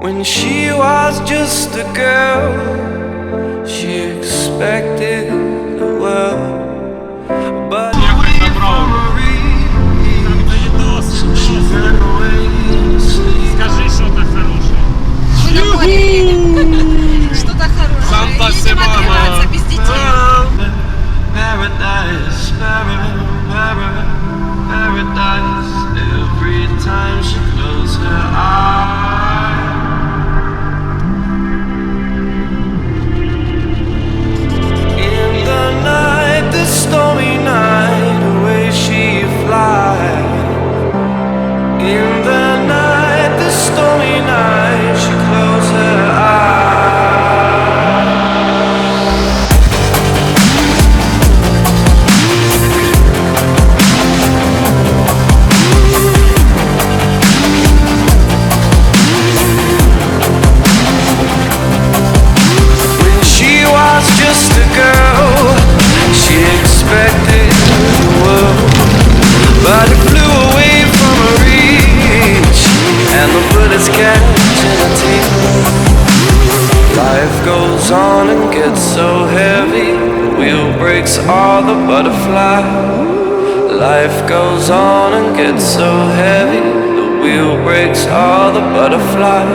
When she was just a girl, she expected the world, but away from a reach, so she ran away to sleep. Скажи что-то хорошее. Что-то хорошее. Едем отрываться без детей. Paradise, paradise. Every time she closed her eyes. In the night, the stormy night, away she flies. In the night, the stormy night, she closed her eyes. When she was just a girl, she expected the world, but it flew away from her reach, and the bullets catching her teeth. Life goes on and gets so heavy, the wheel breaks all the butterfly. Life goes on and gets so heavy, the wheel breaks all the butterfly.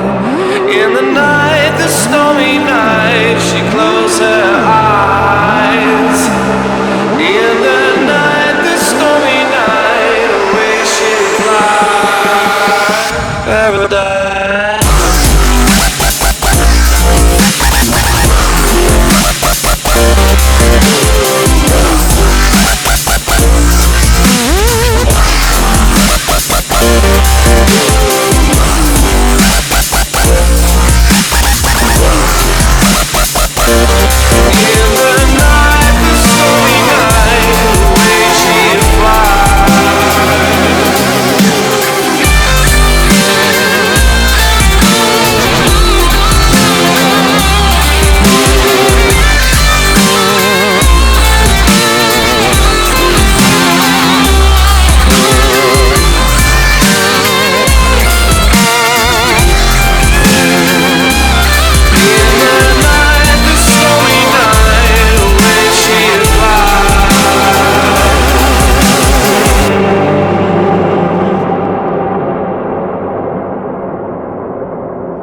In the night, the stormy night, she closed her eyes. In the night, the stormy night, away she flies. Paradise.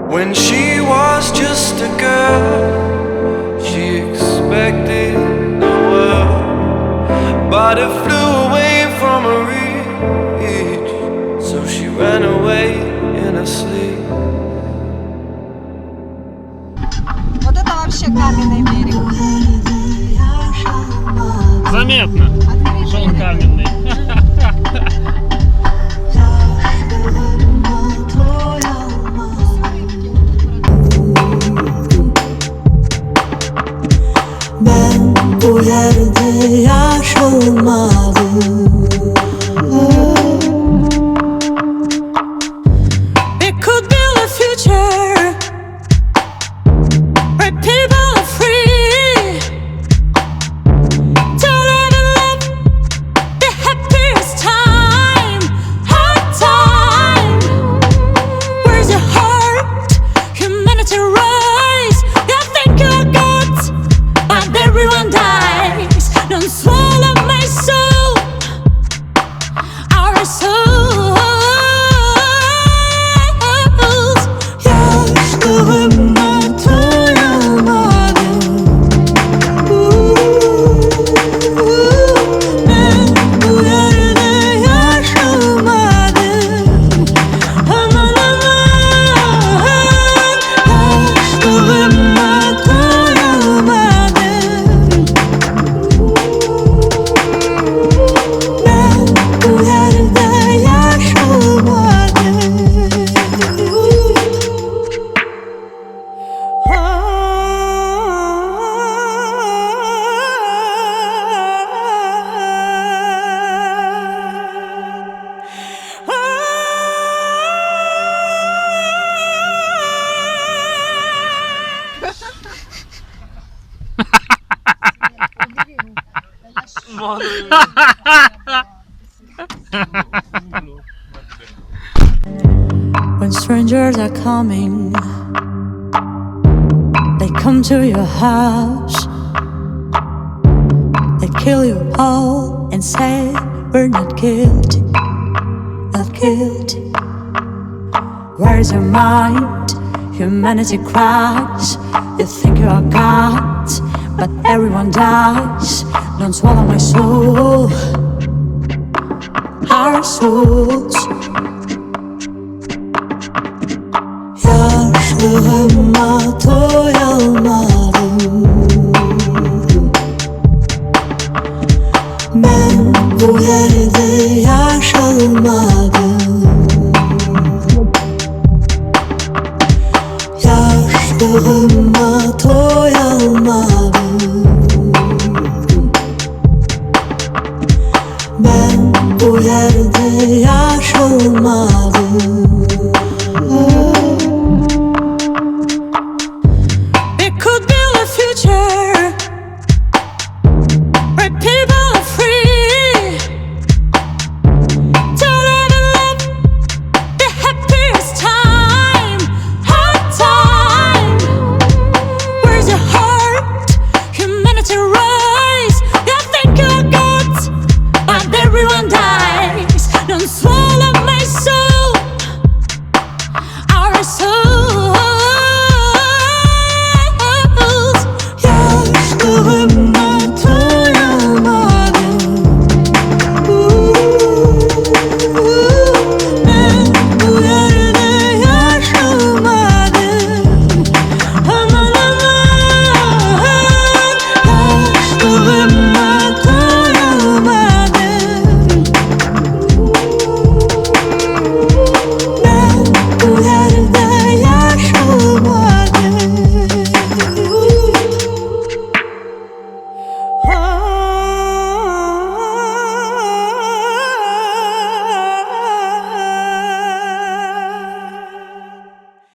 When she was just a girl, she expected the world, but it flew away from her reach, so she ran away in her sleep. Вот это вообще каменный берег. Заметно, что он каменный. Bu yerde yaşamalı. It could build a future where people are free to live and love, be happy. tears are coming. They come to your house. They kill you all and say we're not guilty, not guilty. Where's your mind? Humanity cries. You think you are God, but everyone dies. Don't swallow my soul, our souls. Yaşlığıma doyamadım. Ben bu yerde yaşamadım. Yaşlığıma doyamadım. Ben bu yerde yaşamadım.